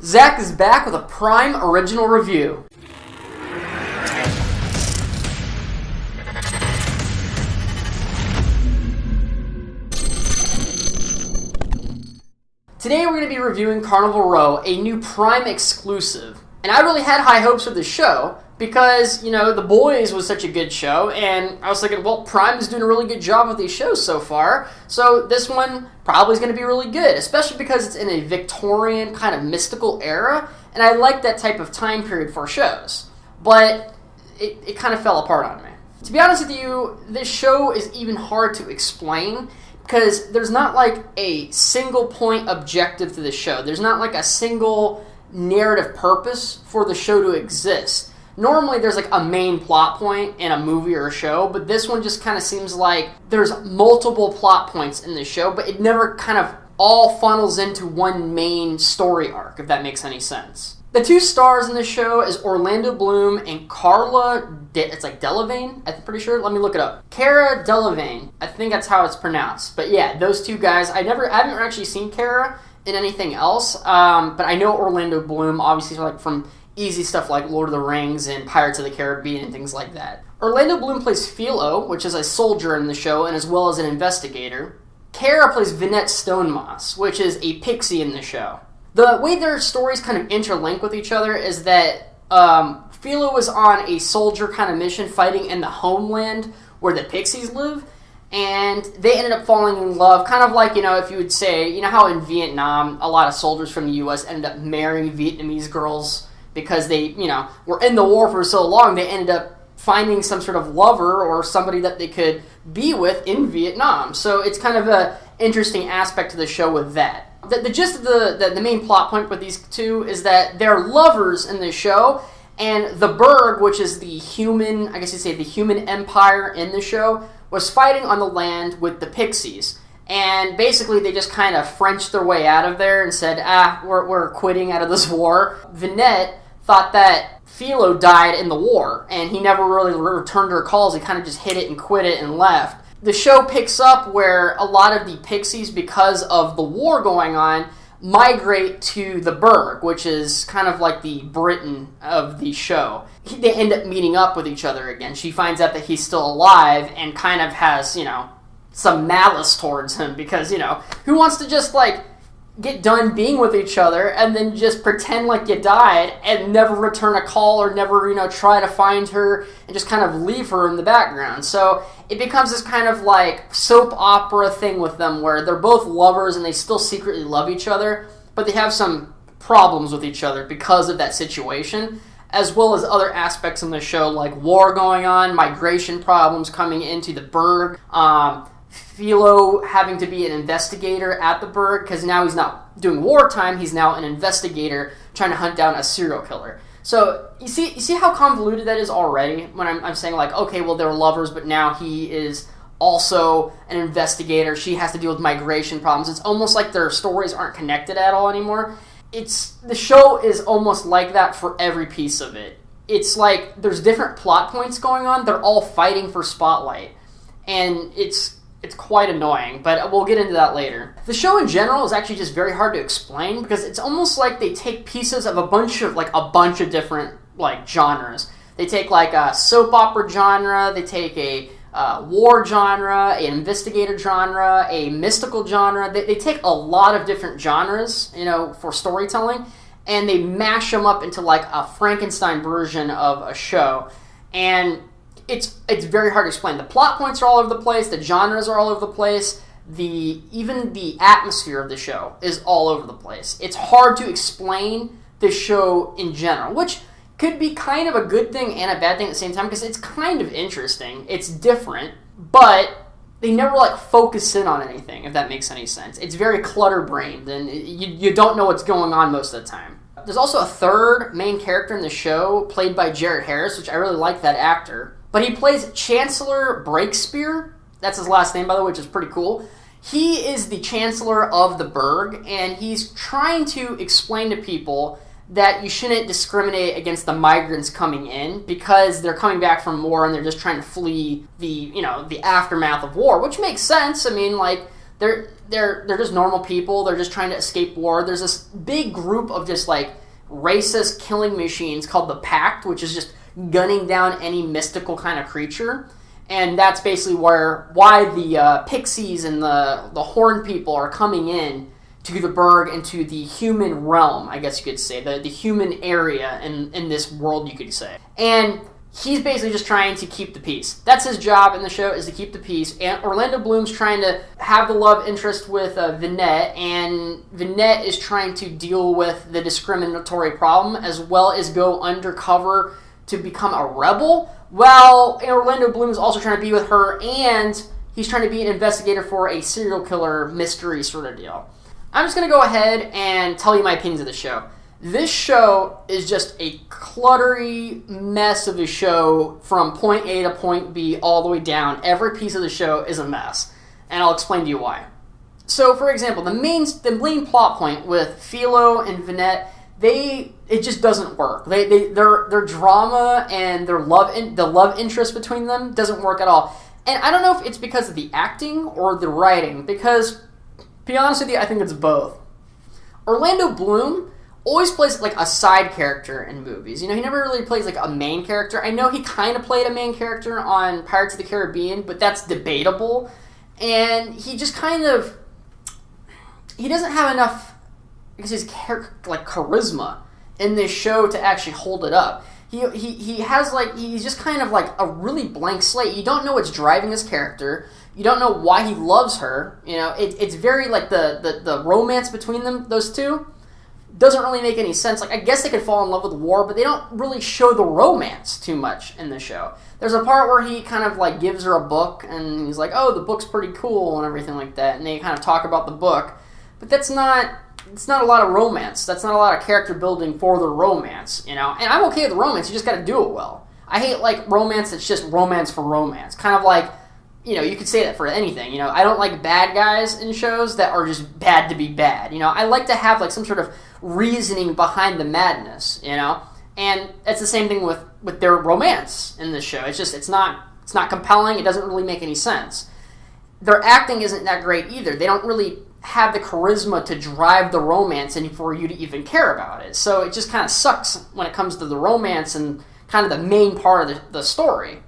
Zach is back with a Prime original review. Today we're going to be reviewing Carnival Row, a new Prime exclusive. And I really had high hopes for this show because, The Boys was such a good show, and I was thinking, well, Prime is doing a really good job with these shows so far, so this one probably is going to be really good, especially because it's in a Victorian kind of mystical era, and I like that type of time period for shows. But it kind of fell apart on me. To be honest with you, this show is even hard to explain because there's not like a single point objective to the show. There's not like a single narrative purpose for the show to exist. Normally there's like a main plot point in a movie or a show, but this one just kind of seems like there's multiple plot points in the show, but it never kind of all funnels into one main story arc, if that makes any sense. The two stars in the show is Orlando Bloom and Carla, it's like Delevingne, I'm pretty sure. Let me look it up. Cara Delevingne, I think that's how it's pronounced. But yeah, those two guys, I haven't actually seen Cara in anything else, but I know Orlando Bloom, obviously, like from easy stuff like Lord of the Rings and Pirates of the Caribbean and things like that. Orlando Bloom plays Philo, which is a soldier in the show, and as well as an investigator. Cara plays Vinette Stonemoss, which is a pixie in the show. The way their stories kind of interlink with each other is that Philo was on a soldier kind of mission fighting in the homeland where the pixies live, and they ended up falling in love, kind of like, if you would say, how in Vietnam, a lot of soldiers from the U.S. ended up marrying Vietnamese girls because they, were in the war for so long, they ended up finding some sort of lover or somebody that they could be with in Vietnam. So it's kind of an interesting aspect to the show with that. The gist of the main plot point with these two is that they're lovers in the show, and the Burg, which is the human, I guess you'd say the human empire in the show, was fighting on the land with the Pixies. And basically they just kind of Frenched their way out of there and said, we're quitting out of this war. Vinette thought that Philo died in the war, and he never really returned her calls. He kind of just hit it and quit it and left. The show picks up where a lot of the Pixies, because of the war going on, migrate to the Burg, which is kind of like the Britain of the show. They end up meeting up with each other again. She finds out that he's still alive and kind of has, some malice towards him because, who wants to just, get done being with each other and then just pretend like you died and never return a call or never, try to find her and just kind of leave her in the background. So it becomes this kind of soap opera thing with them where they're both lovers and they still secretly love each other, but they have some problems with each other because of that situation, as well as other aspects in the show like war going on, migration problems coming into the Burg, Philo having to be an investigator at the Burg because now he's not doing wartime, he's now an investigator trying to hunt down a serial killer. So you see how convoluted that is already when I'm saying okay, well, they're lovers, but now he is also an investigator. She has to deal with migration problems. It's almost like their stories aren't connected at all anymore. The show is almost like that for every piece of it. It's like there's different plot points going on. They're all fighting for spotlight, and it's quite annoying, but we'll get into that later. The show in general is actually just very hard to explain because it's almost like they take pieces of a bunch of different genres. They take a soap opera genre, they take a war genre, an investigator genre, a mystical genre. They take a lot of different genres, for storytelling, and they mash them up into a Frankenstein version of a show. And it's very hard to explain. The plot points are all over the place. The genres are all over the place. Even the atmosphere of the show is all over the place. It's hard to explain the show in general, which could be kind of a good thing and a bad thing at the same time because it's kind of interesting. It's different, but they never focus in on anything, if that makes any sense. It's very clutter-brained, and you don't know what's going on most of the time. There's also a third main character in the show, played by Jared Harris, which I really like that actor. But he plays Chancellor Breakspear. That's his last name, by the way, which is pretty cool. He is the Chancellor of the Burg, and he's trying to explain to people that you shouldn't discriminate against the migrants coming in because they're coming back from war and they're just trying to flee the aftermath of war, which makes sense. I mean, They're just normal people. They're just trying to escape war. There's this big group of just like racist killing machines called the Pact, which is just gunning down any mystical kind of creature. And that's basically why the pixies and the horned people are coming in to the Burg, into the human realm, I guess you could say, the human area in this world, you could say. And he's basically just trying to keep the peace. That's his job in the show, is to keep the peace. And Orlando Bloom's trying to have the love interest with Vinette, and Vinette is trying to deal with the discriminatory problem, as well as go undercover to become a rebel. Well, Orlando Bloom is also trying to be with her, and he's trying to be an investigator for a serial killer mystery sort of deal. I'm just going to go ahead and tell you my opinions of the show. This show is just a cluttery mess of a show from point A to point B all the way down. Every piece of the show is a mess, and I'll explain to you why. So, for example, the main plot point with Philo and Vinette, it just doesn't work. Their drama and the love interest between them doesn't work at all. And I don't know if it's because of the acting or the writing, because, to be honest with you, I think it's both. Orlando Bloom always plays like a side character in movies. You know, he never really plays like a main character. I know he kind of played a main character on Pirates of the Caribbean, but that's debatable. And he just he doesn't have enough, because his like charisma in this show to actually hold it up. He has like, he's just kind of like a really blank slate. You don't know what's driving his character. You don't know why he loves her. You know, it's very like the romance between them, those two, doesn't really make any sense. Like, I guess they could fall in love with war, but they don't really show the romance too much in the show. There's a part where he kind of like gives her a book, and he's like, oh, the book's pretty cool and everything like that, and they kind of talk about the book, but it's not a lot of romance. That's not a lot of character building for the romance, you know? And I'm okay with romance, you just gotta do it well. I hate like romance that's just romance for romance. Kind of like, you know, you could say that for anything, you know? I don't like bad guys in shows that are just bad to be bad, you know? I like to have like some sort of reasoning behind the madness, you know? And it's the same thing with their romance in this show. It's just, it's not compelling, it doesn't really make any sense. Their acting isn't that great either. They don't really have the charisma to drive the romance and for you to even care about it. So it just kind of sucks when it comes to the romance and kind of the main part of the story.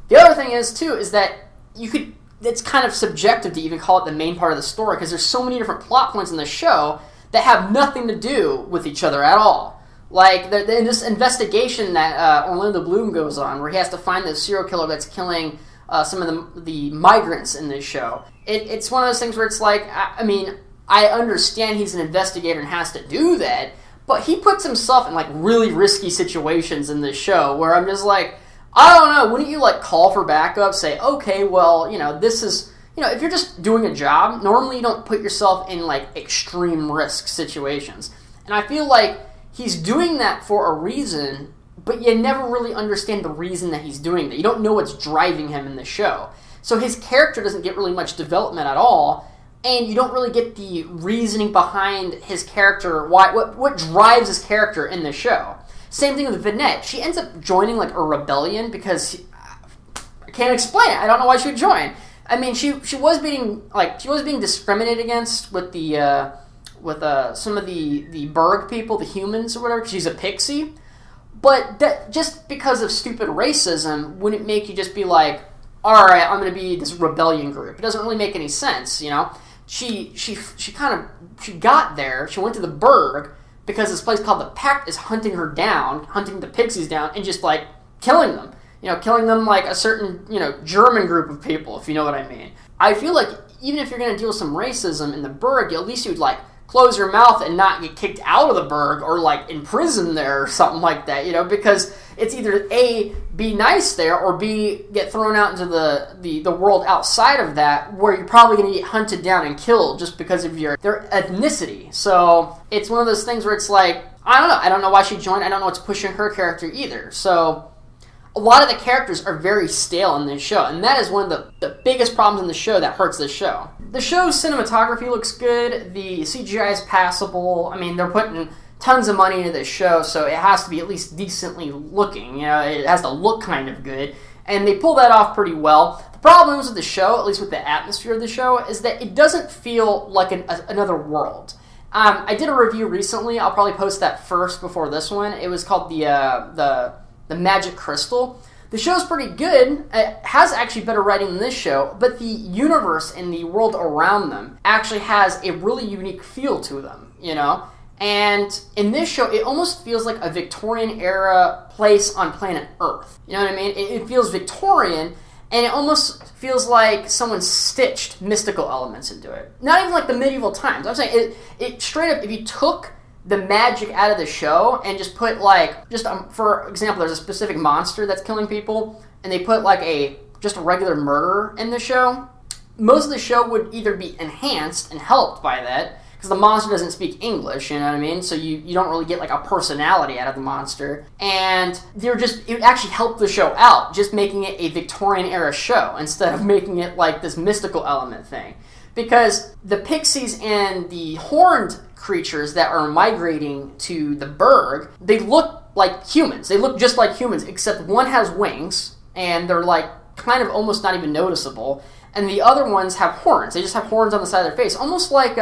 The other thing is, too, is that it's kind of subjective to even call it the main part of the story, because there's so many different plot points in the show that have nothing to do with each other at all. Like, in this investigation that Orlando Bloom goes on, where he has to find the serial killer that's killing some of the migrants in this show. It's one of those things where it's like, I mean, I understand he's an investigator and has to do that, but he puts himself in like really risky situations in this show where I'm just like, I don't know, wouldn't you like call for backup, say, okay, well, you know, this is, you know, if you're just doing a job, normally you don't put yourself in like extreme risk situations. And I feel like he's doing that for a reason, but you never really understand the reason that he's doing that. You don't know what's driving him in the show. So his character doesn't get really much development at all, and you don't really get the reasoning behind his character, what drives his character in the show. Same thing with Vinette. She ends up joining like a rebellion because I can't explain it. I don't know why she would join. I mean, she was being discriminated against with some of the Berg people, the humans or whatever, because she's a pixie. But that, just because of stupid racism, wouldn't make you just be like, all right, I'm going to be this rebellion group. It doesn't really make any sense, you know. She got there. She went to the Berg because this place called the Pact is hunting her down, hunting the pixies down, and just like killing them. You know, killing them like a certain, you know, German group of people, if you know what I mean. I feel like even if you're going to deal with some racism in the Berg, at least you'd like close your mouth and not get kicked out of the Berg or like imprisoned there or something like that, you know, because it's either A, be nice there, or B, get thrown out into the world outside of that, where you're probably going to get hunted down and killed just because of their ethnicity. So it's one of those things where it's like, I don't know why she joined. I don't know what's pushing her character either. So a lot of the characters are very stale in this show, and that is one of the biggest problems in the show that hurts this show. The show's cinematography looks good, the CGI is passable. I mean, they're putting tons of money into this show, so it has to be at least decently looking. You know, it has to look kind of good. And they pull that off pretty well. The problems with the show, at least with the atmosphere of the show, is that it doesn't feel like another world. I did a review recently. I'll probably post that first before this one. It was called the Magic Crystal. The show's pretty good. It has actually better writing than this show, but the universe and the world around them actually has a really unique feel to them, you know? And in this show, it almost feels like a Victorian-era place on planet Earth. You know what I mean? It feels Victorian, and it almost feels like someone stitched mystical elements into it. Not even like the medieval times. I'm saying it straight up, if you took the magic out of the show and just put for example, there's a specific monster that's killing people, and they put just a regular murderer in the show, most of the show would either be enhanced and helped by that, because the monster doesn't speak English, you know what I mean? So you don't really get like a personality out of the monster. And it would actually help the show out, just making it a Victorian era show instead of making it like this mystical element thing. Because the pixies and the horned creatures that are migrating to the Berg, they look like humans. They look just like humans, except one has wings, and they're like kind of almost not even noticeable. And the other ones have horns. They just have horns on the side of their face, almost like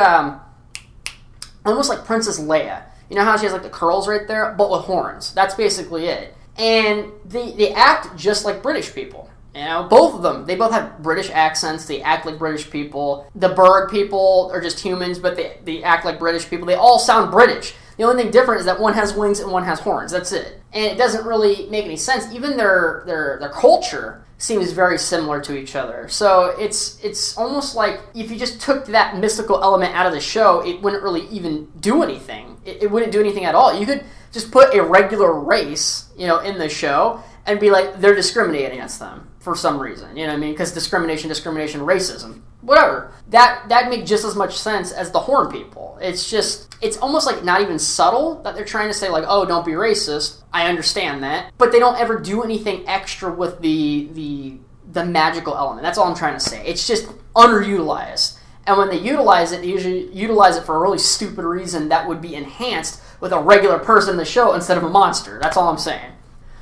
Princess Leia. You know how she has like the curls right there, but with horns. That's basically it. And they act just like British people. You know, both of them. They both have British accents. They act like British people. The Berg people are just humans, but they act like British people. They all sound British. The only thing different is that one has wings and one has horns. That's it. And it doesn't really make any sense. Even their culture seems very similar to each other. So it's almost like if you just took that mystical element out of the show, it wouldn't really even do anything. It wouldn't do anything at all. You could just put a regular race, you know, in the show and be like, they're discriminating against them for some reason. You know what I mean? Because discrimination, racism, whatever. That make just as much sense as the horn people. It's almost like not even subtle that they're trying to say like, oh, don't be racist. I understand that. But they don't ever do anything extra with the magical element. That's all I'm trying to say. It's just underutilized. And when they utilize it, they usually utilize it for a really stupid reason that would be enhanced with a regular person in the show instead of a monster. That's all I'm saying.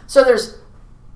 So there's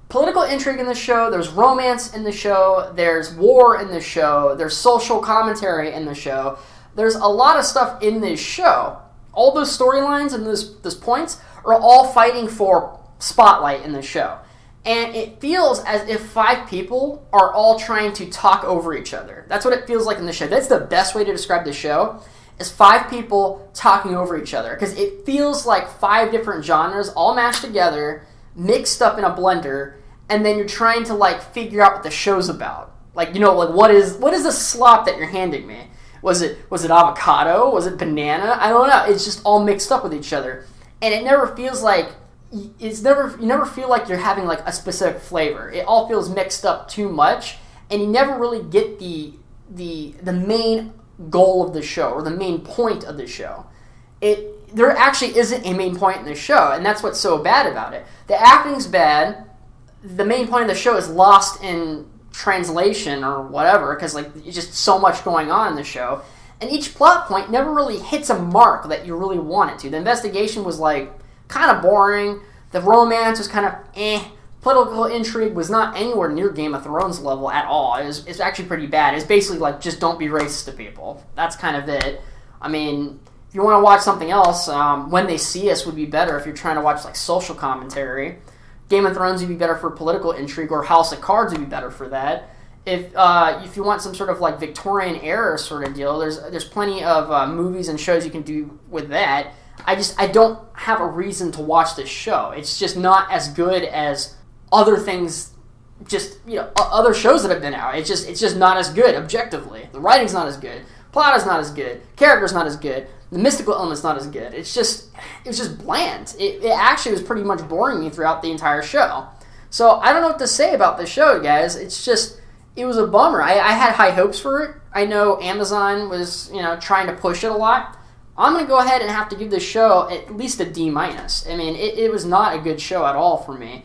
political intrigue in the show, there's romance in the show, there's war in the show, there's social commentary in the show. There's a lot of stuff in this show. All those storylines and those points are all fighting for spotlight in the show. And it feels as if 5 people are all trying to talk over each other. That's what it feels like in the show. That's the best way to describe the show, is 5 people talking over each other. Because it feels like 5 different genres all mashed together, mixed up in a blender, and then you're trying to like figure out what the show's about. Like, you know, like what is the slop that you're handing me? Was it avocado? Was it banana? I don't know. It's just all mixed up with each other. And it never feels like you never feel like you're having like a specific flavor. It all feels mixed up too much, and you never really get the main goal of the show or the main point of the show. There actually isn't a main point in the show, and that's what's so bad about it. The acting's bad. The main point of the show is lost in translation or whatever, because like it's just so much going on in the show, and each plot point never really hits a mark that you really want it to. The investigation was like kind of boring. The romance was kind of Political intrigue was not anywhere near Game of Thrones level at all. It's actually pretty bad. It's basically like, just don't be racist to people. That's kind of it. I mean, if you want to watch something else, When They See Us would be better if you're trying to watch like social commentary. Game of Thrones would be better for political intrigue, or House of Cards would be better for that. If you want some sort of like Victorian era sort of deal, there's plenty of movies and shows you can do with that. I don't have a reason to watch this show. It's just not as good as other things, other shows that have been out. It's just not as good objectively. The writing's not as good. Plot is not as good. Character's not as good. The mystical element's not as good. It was just bland. It actually was pretty much boring me throughout the entire show. So I don't know what to say about this show, guys. It was a bummer. I had high hopes for it. I know Amazon was, trying to push it a lot. I'm going to go ahead and have to give this show at least a D-. I mean, it was not a good show at all for me.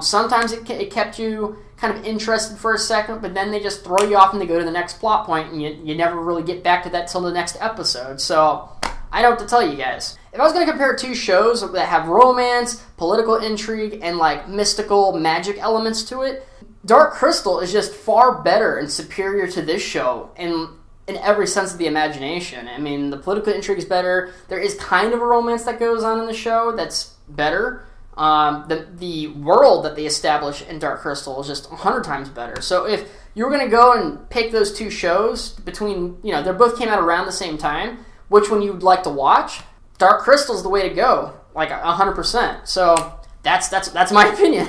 Sometimes it kept you kind of interested for a second, but then they just throw you off and they go to the next plot point, and you never really get back to that till the next episode. So I don't know what to tell you guys. If I was going to compare two shows that have romance, political intrigue, and like mystical magic elements to it, Dark Crystal is just far better and superior to this show in every sense of the imagination. I mean, the political intrigue is better. There is kind of a romance that goes on in the show that's better. The world that they establish in Dark Crystal is just 100 times better. So if you were going to go and pick those two shows between, you know, they both came out around the same time, which one you'd like to watch, Dark Crystal is the way to go, like 100%. So that's my opinion.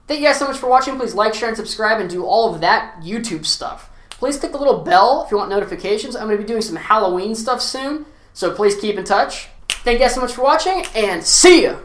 Thank you guys so much for watching. Please like, share, and subscribe, and do all of that YouTube stuff. Please click the little bell if you want notifications. I'm going to be doing some Halloween stuff soon, so please keep in touch. Thank you guys so much for watching, and see ya!